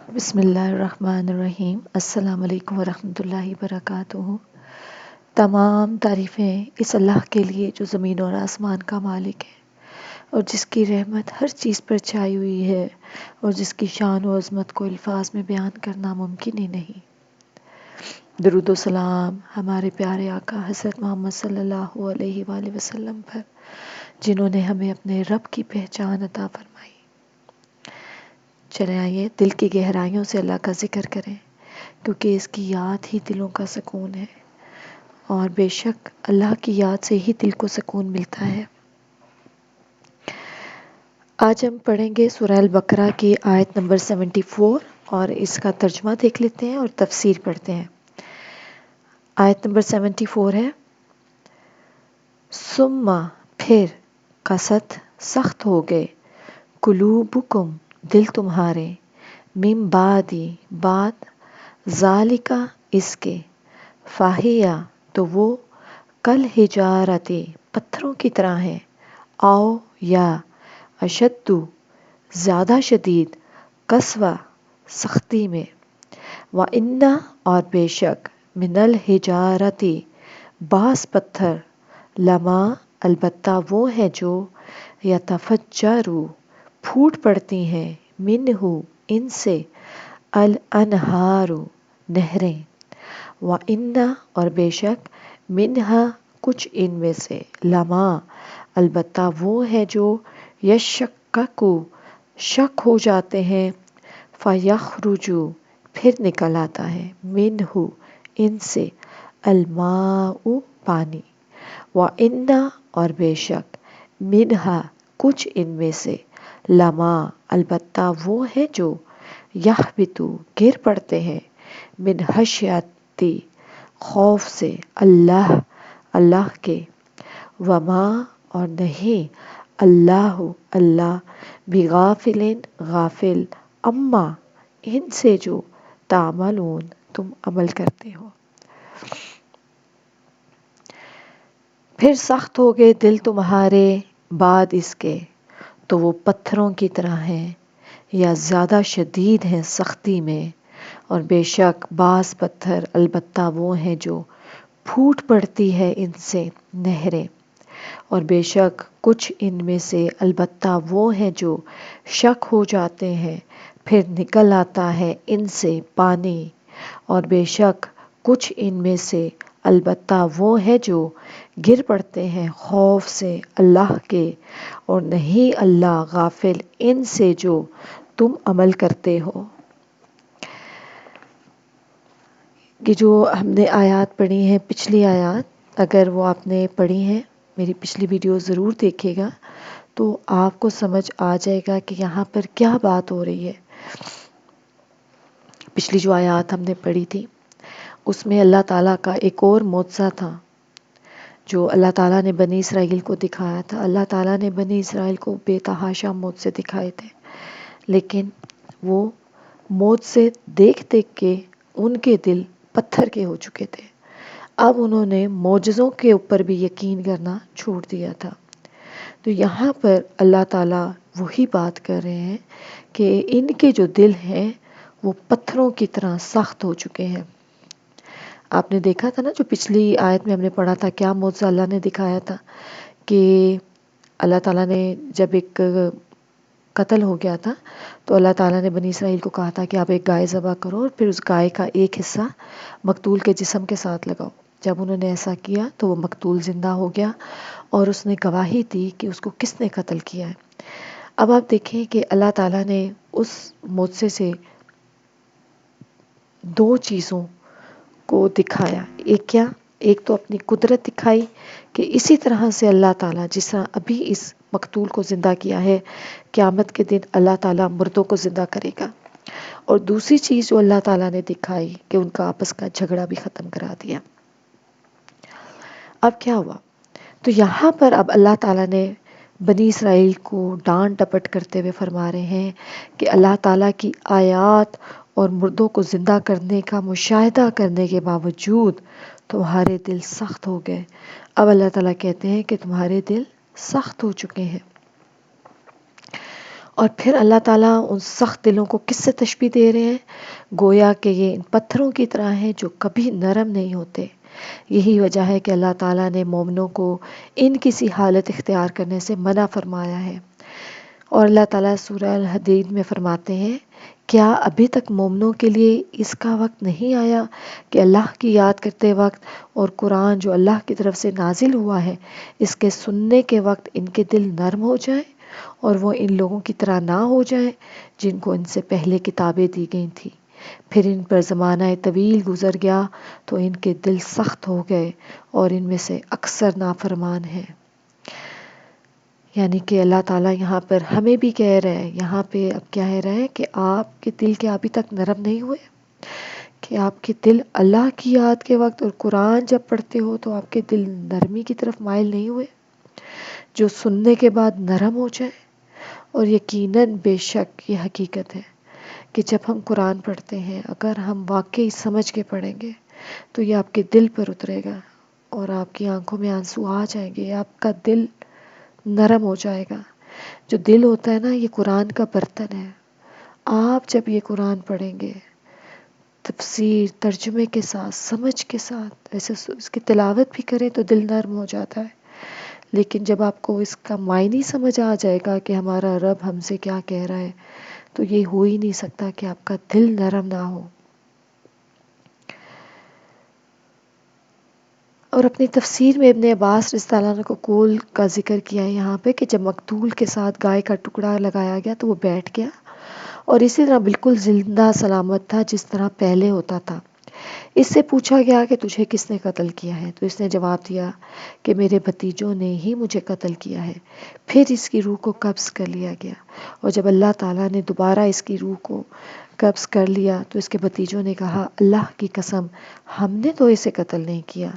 بسم اللہ الرحمن الرحیم۔ السلام علیکم ورحمۃ اللہ وبرکاتہ۔ تمام تعریفیں اس اللہ کے لیے جو زمین اور آسمان کا مالک ہے اور جس کی رحمت ہر چیز پر چھائی ہوئی ہے اور جس کی شان و عظمت کو الفاظ میں بیان کرنا ممکن ہی نہیں۔ درود و سلام ہمارے پیارے آقا حضرت محمد صلی اللہ علیہ وآلہ وسلم پر، جنہوں نے ہمیں اپنے رب کی پہچان عطا فرمائی۔ چلے آئیے دل کی گہرائیوں سے اللہ کا ذکر کریں، کیونکہ اس کی یاد ہی دلوں کا سکون ہے، اور بے شک اللہ کی یاد سے ہی دل کو سکون ملتا ہے۔ آج ہم پڑھیں گے سورہ البقرہ کی آیت نمبر 74 اور اس کا ترجمہ دیکھ لیتے ہیں اور تفسیر پڑھتے ہیں۔ آیت نمبر 74 ہے، ثم پھر قست سخت ہو گئے، قلوبکم دل تمہارے، من بعد ذالک اس کے، فاہیا تو وہ کل حجارت پتھروں کی طرح ہیں، او یا اشد زیادہ شدید، قسوہ سختی میں، وَإِنَّ اور بے شک، من الحجارت بعض پتھر، لما البتہ وہ ہے جو یتفجر پھوٹ پڑتی ہیں، منہ ان سے، الانہار نہریں، وَإِنَّ اور بے شک، منہا کچھ ان میں سے، لما البتہ وہ ہے جو یشقق شک ہو جاتے ہیں، فیخرج پھر نکل آتا ہے، منہ ان سے، الماء پانی، وَإِنَّ اور بے شک، منہا کچھ ان میں سے، لما البتہ وہ ہے جو یہبط گر پڑتے ہیں، من خشیت خوف سے، اللہ کے، وما اور نہیں، اللہ بغافل غافل، اما ان سے جو تعملون تم عمل کرتے ہو۔ پھر سخت ہو گئے دل تمہارے بعد اس کے، تو وہ پتھروں کی طرح ہیں یا زیادہ شدید ہیں سختی میں، اور بے شک بعض پتھر البتہ وہ ہیں جو پھوٹ پڑتی ہے ان سے نہریں، اور بے شک کچھ ان میں سے البتہ وہ ہیں جو شک ہو جاتے ہیں، پھر نکل آتا ہے ان سے پانی، اور بے شک کچھ ان میں سے البتہ وہ ہے جو گر پڑتے ہیں خوف سے اللہ کے، اور نہیں اللہ غافل ان سے جو تم عمل کرتے ہو۔ کہ جو ہم نے آیات پڑھی ہیں، پچھلی آیات اگر وہ آپ نے پڑھی ہیں، میری پچھلی ویڈیو ضرور دیکھے گا تو آپ کو سمجھ آ جائے گا کہ یہاں پر کیا بات ہو رہی ہے۔ پچھلی جو آیات ہم نے پڑھی تھی اس میں اللہ تعالیٰ کا ایک اور معجزہ تھا جو اللہ تعالیٰ نے بنی اسرائیل کو دکھایا تھا۔ اللہ تعالیٰ نے بنی اسرائیل کو بے تحاشا معجزے دکھائے تھے، لیکن وہ معجزے دیکھ دیکھ کے ان کے دل پتھر کے ہو چکے تھے۔ اب انہوں نے معجزوں کے اوپر بھی یقین کرنا چھوڑ دیا تھا۔ تو یہاں پر اللہ تعالیٰ وہی بات کر رہے ہیں کہ ان کے جو دل ہیں وہ پتھروں کی طرح سخت ہو چکے ہیں۔ آپ نے دیکھا تھا نا، جو پچھلی آیت میں ہم نے پڑھا تھا، کیا معجزہ اللہ نے دکھایا تھا کہ اللہ تعالیٰ نے جب ایک قتل ہو گیا تھا تو اللہ تعالیٰ نے بنی اسرائیل کو کہا تھا کہ آپ ایک گائے ذبح کرو اور پھر اس گائے کا ایک حصہ مقتول کے جسم کے ساتھ لگاؤ۔ جب انہوں نے ایسا کیا تو وہ مقتول زندہ ہو گیا اور اس نے گواہی دی کہ اس کو کس نے قتل کیا ہے۔ اب آپ دیکھیں کہ اللہ تعالیٰ نے اس معجزے سے دو چیزوں کو دکھایا۔ ایک کیا؟ ایک تو اپنی قدرت دکھائی کہ اسی طرح سے اللہ تعالیٰ جس طرح ابھی اس مقتول کو زندہ کیا ہے، قیامت کے دن اللہ تعالیٰ مردوں کو زندہ کرے گا۔ اور دوسری چیز جو اللہ تعالیٰ نے دکھائی کہ ان کا آپس کا جھگڑا بھی ختم کرا دیا۔ اب کیا ہوا؟ تو یہاں پر اب اللہ تعالیٰ نے بنی اسرائیل کو ڈانٹ ڈپٹ کرتے ہوئے فرما رہے ہیں کہ اللہ تعالیٰ کی آیات اور مردوں کو زندہ کرنے کا مشاہدہ کرنے کے باوجود تمہارے دل سخت ہو گئے۔ اب اللہ تعالیٰ کہتے ہیں کہ تمہارے دل سخت ہو چکے ہیں۔ اور پھر اللہ تعالیٰ ان سخت دلوں کو کس سے تشبیہ دے رہے ہیں؟ گویا کہ یہ ان پتھروں کی طرح ہیں جو کبھی نرم نہیں ہوتے. یہی وجہ ہے کہ اللہ تعالیٰ نے مومنوں کو ان کسی حالت اختیار کرنے سے منع فرمایا ہے. اور اللہ تعالیٰ سورہ الحدید میں فرماتے ہیں کیا ابھی تک مومنوں کے لیے اس کا وقت نہیں آیا کہ اللہ کی یاد کرتے وقت اور قرآن جو اللہ کی طرف سے نازل ہوا ہے اس کے سننے کے وقت ان کے دل نرم ہو جائیں اور وہ ان لوگوں کی طرح نہ ہو جائیں جن کو ان سے پہلے کتابیں دی گئی تھیں. پھر ان پر زمانہ طویل گزر گیا تو ان کے دل سخت ہو گئے اور ان میں سے اکثر نافرمان ہیں. یعنی کہ اللہ تعالیٰ یہاں پر ہمیں بھی کہہ رہے ہیں، یہاں پہ اب کیا کہہ رہے ہیں کہ آپ کے دل کے ابھی تک نرم نہیں ہوئے، کہ آپ کے دل اللہ کی یاد کے وقت اور قرآن جب پڑھتے ہو تو آپ کے دل نرمی کی طرف مائل نہیں ہوئے جو سننے کے بعد نرم ہو جائے. اور یقیناً بے شک یہ حقیقت ہے کہ جب ہم قرآن پڑھتے ہیں اگر ہم واقعی سمجھ کے پڑھیں گے تو یہ آپ کے دل پر اترے گا اور آپ کی آنکھوں میں آنسو آ جائیں گے، آپ کا دل نرم ہو جائے گا. جو دل ہوتا ہے نا یہ قرآن کا برتن ہے. آپ جب یہ قرآن پڑھیں گے تفسیر ترجمے کے ساتھ سمجھ کے ساتھ ایسے اس کی تلاوت بھی کریں تو دل نرم ہو جاتا ہے. لیکن جب آپ کو اس کا معنی سمجھ آ جائے گا کہ ہمارا رب ہم سے کیا کہہ رہا ہے تو یہ ہو ہی نہیں سکتا کہ آپ کا دل نرم نہ ہو. اور اپنی تفسیر میں ابن عباس رضی اللہ عنہ کو قول کا ذکر کیا ہے یہاں پہ کہ جب مقتول کے ساتھ گائے کا ٹکڑا لگایا گیا تو وہ بیٹھ گیا اور اسی طرح بالکل زندہ سلامت تھا جس طرح پہلے ہوتا تھا. اس سے پوچھا گیا کہ تجھے کس نے قتل کیا ہے تو اس نے جواب دیا کہ میرے بھتیجوں نے ہی مجھے قتل کیا ہے. پھر اس کی روح کو قبض کر لیا گیا اور جب اللہ تعالیٰ نے دوبارہ اس کی روح کو قبض کر لیا تو اس کے بھتیجوں نے کہا اللہ کی قسم ہم نے تو اسے قتل نہیں کیا.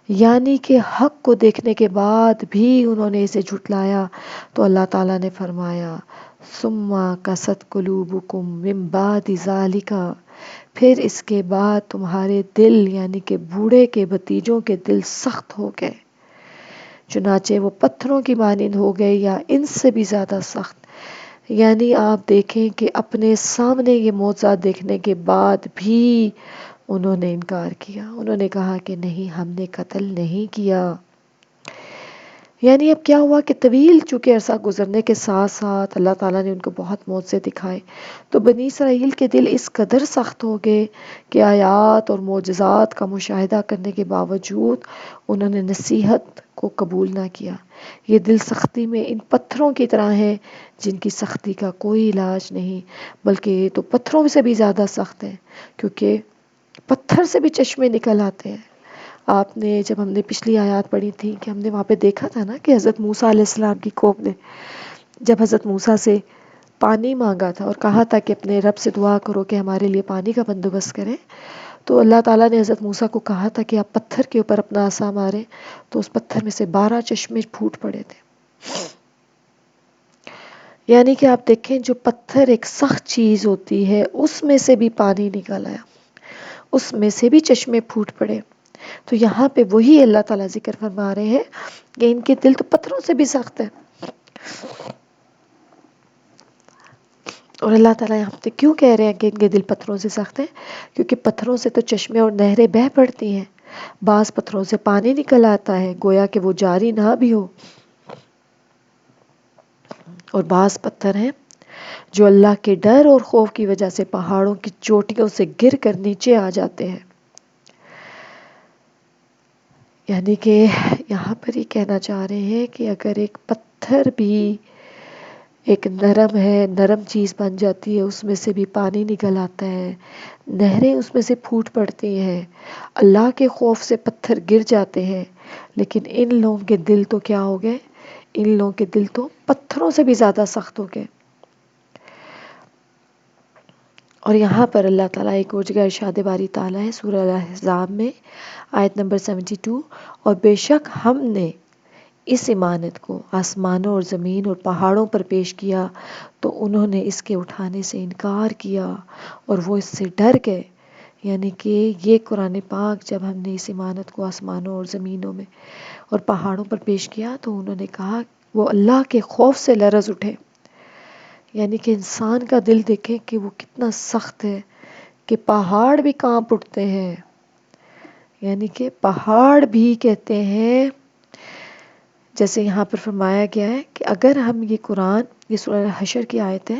یعنی کہ حق کو دیکھنے کے بعد بھی انہوں نے اسے جھٹلایا تو اللہ تعالیٰ نے فرمایا ثم قست قلوبکم من بعد ذالک، پھر اس کے بعد تمہارے دل یعنی کہ بوڑھے کے بھتیجوں کے دل سخت ہو گئے چنانچہ وہ پتھروں کی مانند ہو گئے یا ان سے بھی زیادہ سخت. یعنی آپ دیکھیں کہ اپنے سامنے یہ معجزات دیکھنے کے بعد بھی انہوں نے انکار کیا، انہوں نے کہا کہ نہیں ہم نے قتل نہیں کیا. یعنی اب کیا ہوا کہ طویل چونکہ عرصہ گزرنے کے ساتھ ساتھ اللہ تعالیٰ نے ان کو بہت معجزے دکھائے تو بنی اسرائیل کے دل اس قدر سخت ہو گئے کہ آیات اور معجزات کا مشاہدہ کرنے کے باوجود انہوں نے نصیحت کو قبول نہ کیا. یہ دل سختی میں ان پتھروں کی طرح ہیں جن کی سختی کا کوئی علاج نہیں، بلکہ یہ تو پتھروں سے بھی زیادہ سخت ہیں کیونکہ پتھر سے بھی چشمے نکل آتے ہیں. آپ نے جب ہم نے پچھلی آیات پڑھی تھی کہ ہم نے وہاں پہ دیکھا تھا نا کہ حضرت موسیٰ علیہ السلام کی قوم نے جب حضرت موسیٰ سے پانی مانگا تھا اور کہا تھا کہ اپنے رب سے دعا کرو کہ ہمارے لیے پانی کا بندوبست کریں تو اللہ تعالیٰ نے حضرت موسیٰ کو کہا تھا کہ آپ پتھر کے اوپر اپنا عصا ماریں تو اس پتھر میں سے 12 چشمے پھوٹ پڑے تھے. یعنی کہ آپ دیکھیں جو پتھر ایک سخت چیز ہوتی ہے اس میں سے بھی پانی نکل آیا، اس میں سے بھی چشمے پھوٹ پڑے. تو یہاں پہ وہی اللہ تعالیٰ ذکر فرما رہے ہیں کہ ان کے دل تو پتھروں سے بھی سخت ہے. اور اللہ تعالیٰ یہاں پہ کیوں کہہ رہے ہیں کہ ان کے دل پتھروں سے سخت ہیں؟ کیونکہ پتھروں سے تو چشمے اور نہریں بہہ پڑتی ہیں، بعض پتھروں سے پانی نکل آتا ہے گویا کہ وہ جاری نہ بھی ہو، اور بعض پتھر ہیں جو اللہ کے ڈر اور خوف کی وجہ سے پہاڑوں کی چوٹیوں سے گر کر نیچے آ جاتے ہیں. یعنی کہ یہاں پر یہ کہنا چاہ رہے ہیں کہ اگر ایک پتھر بھی ایک نرم ہے، نرم چیز بن جاتی ہے، اس میں سے بھی پانی نکل آتا ہے، نہریں اس میں سے پھوٹ پڑتی ہیں، اللہ کے خوف سے پتھر گر جاتے ہیں، لیکن ان لوگوں کے دل تو کیا ہو گئے؟ ان لوگوں کے دل تو پتھروں سے بھی زیادہ سخت ہو گئے. اور یہاں پر اللہ تعالیٰ ایک اور جگہ ارشاد باری تعالیٰ ہے سورہ الاحزاب میں آیت نمبر 72، اور بے شک ہم نے اس امانت کو آسمانوں اور زمین اور پہاڑوں پر پیش کیا تو انہوں نے اس کے اٹھانے سے انکار کیا اور وہ اس سے ڈر گئے. یعنی کہ یہ قرآن پاک جب ہم نے اس امانت کو آسمانوں اور زمینوں میں اور پہاڑوں پر پیش کیا تو انہوں نے کہا وہ اللہ کے خوف سے لرز اٹھے. یعنی کہ انسان کا دل دیکھیں کہ وہ کتنا سخت ہے کہ پہاڑ بھی کانپ اٹھتے ہیں. یعنی کہ پہاڑ بھی کہتے ہیں، جیسے یہاں پر فرمایا گیا ہے کہ اگر ہم یہ قرآن، یہ سورہ حشر کی آیت ہے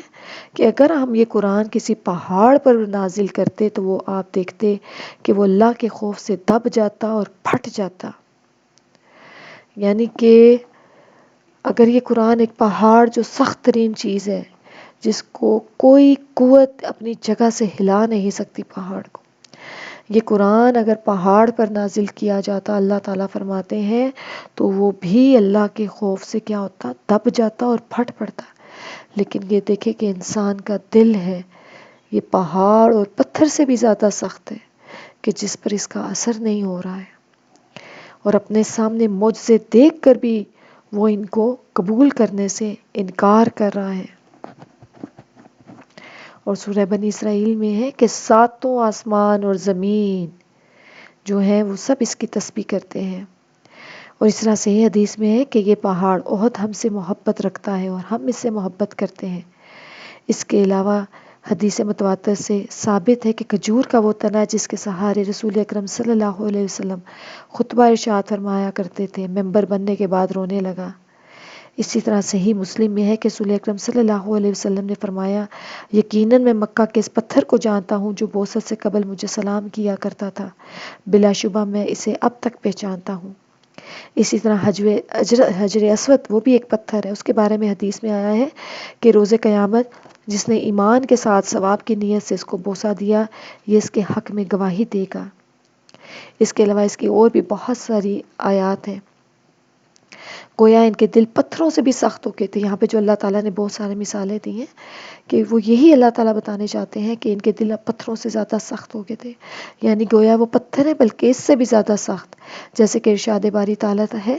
کہ اگر ہم یہ قرآن کسی پہاڑ پر نازل کرتے تو وہ آپ دیکھتے کہ وہ اللہ کے خوف سے دب جاتا اور پھٹ جاتا. یعنی کہ اگر یہ قرآن ایک پہاڑ جو سخت ترین چیز ہے، جس کو کوئی قوت اپنی جگہ سے ہلا نہیں سکتی پہاڑ کو، یہ قرآن اگر پہاڑ پر نازل کیا جاتا، اللہ تعالیٰ فرماتے ہیں، تو وہ بھی اللہ کے خوف سے کیا ہوتا، دب جاتا اور پھٹ پڑتا. لیکن یہ دیکھیں کہ انسان کا دل ہے، یہ پہاڑ اور پتھر سے بھی زیادہ سخت ہے کہ جس پر اس کا اثر نہیں ہو رہا ہے، اور اپنے سامنے معجزے دیکھ کر بھی وہ ان کو قبول کرنے سے انکار کر رہا ہے. اور سورہ بنی اسرائیل میں ہے کہ ساتوں آسمان اور زمین جو ہے وہ سب اس کی تسبیح کرتے ہیں. اور اس طرح صحیح حدیث میں ہے کہ یہ پہاڑ احد ہم سے محبت رکھتا ہے اور ہم اس سے محبت کرتے ہیں. اس کے علاوہ حدیث متواتر سے ثابت ہے کہ کھجور کا وہ تنا جس کے سہارے رسول اکرم صلی اللہ علیہ وسلم خطبہ ارشاد فرمایا کرتے تھے، ممبر بننے کے بعد رونے لگا. اسی طرح صحیح مسلم میں ہے کہ رسول اکرم صلی اللہ علیہ وسلم نے فرمایا، یقیناً میں مکہ کے اس پتھر کو جانتا ہوں جو بوسط سے قبل مجھے سلام کیا کرتا تھا، بلا شبہ میں اسے اب تک پہچانتا ہوں. اسی طرح حجر اسود وہ بھی ایک پتھر ہے، اس کے بارے میں حدیث میں آیا ہے کہ روز قیامت جس نے ایمان کے ساتھ ثواب کی نیت سے اس کو بوسہ دیا، یہ اس کے حق میں گواہی دے گا. اس کے علاوہ اس کی اور بھی بہت ساری آیات ہیں. گویا ان کے دل پتھروں سے بھی سخت ہو گئے تھے. یہاں پہ جو اللہ تعالیٰ نے بہت سارے مثالیں دی ہیں کہ وہ یہی اللہ تعالیٰ بتانے چاہتے ہیں کہ ان کے دل اب پتھروں سے زیادہ سخت ہو گئے تھے. یعنی گویا وہ پتھر ہے بلکہ اس سے بھی زیادہ سخت. جیسے کہ ارشاد باری تعالیٰ ہے،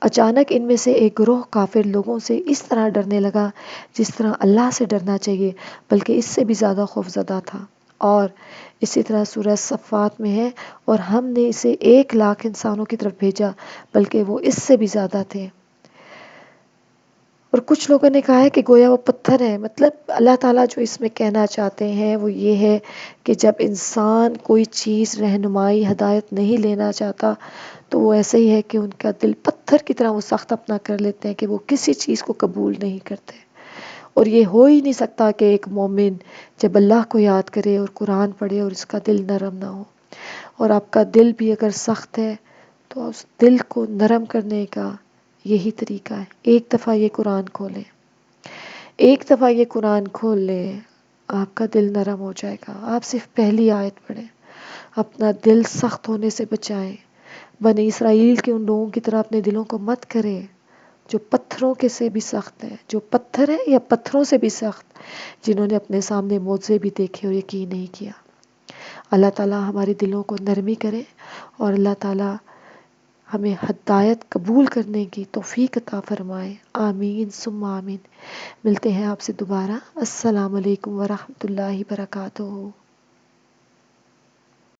اچانک ان میں سے ایک گروہ کافر لوگوں سے اس طرح ڈرنے لگا جس طرح اللہ سے ڈرنا چاہیے، بلکہ اس سے بھی زیادہ خوفزدہ تھا. اور اسی طرح سورہ صفات میں ہے، اور ہم نے اسے 1,00,000 انسانوں کی طرف بھیجا بلکہ وہ اس سے بھی زیادہ تھے. اور کچھ لوگوں نے کہا ہے کہ گویا وہ پتھر ہے. مطلب اللہ تعالیٰ جو اس میں کہنا چاہتے ہیں وہ یہ ہے کہ جب انسان کوئی چیز، رہنمائی، ہدایت نہیں لینا چاہتا تو وہ ایسے ہی ہے کہ ان کا دل پتھر کی طرح وہ سخت اپنا کر لیتے ہیں کہ وہ کسی چیز کو قبول نہیں کرتے. اور یہ ہو ہی نہیں سکتا کہ ایک مومن جب اللہ کو یاد کرے اور قرآن پڑھے اور اس کا دل نرم نہ ہو. اور آپ کا دل بھی اگر سخت ہے تو اس دل کو نرم کرنے کا یہی طریقہ ہے. ایک دفعہ یہ قرآن کھولیں، ایک دفعہ یہ قرآن کھول لیں، آپ کا دل نرم ہو جائے گا. آپ صرف پہلی آیت پڑھیں، اپنا دل سخت ہونے سے بچائیں. بنی اسرائیل کے ان لوگوں کی طرح اپنے دلوں کو مت کریں جو پتھروں کے سے بھی سخت ہے، جو پتھر ہے یا پتھروں سے بھی سخت، جنہوں نے اپنے سامنے معجزے بھی دیکھے اور یقین نہیں کیا. اللہ تعالیٰ ہمارے دلوں کو نرمی کرے اور اللہ تعالیٰ ہمیں ہدایت قبول کرنے کی توفیق عطا فرمائے. آمین ثم آمین. ملتے ہیں آپ سے دوبارہ. السلام علیکم ورحمۃ اللہ وبرکاتہ.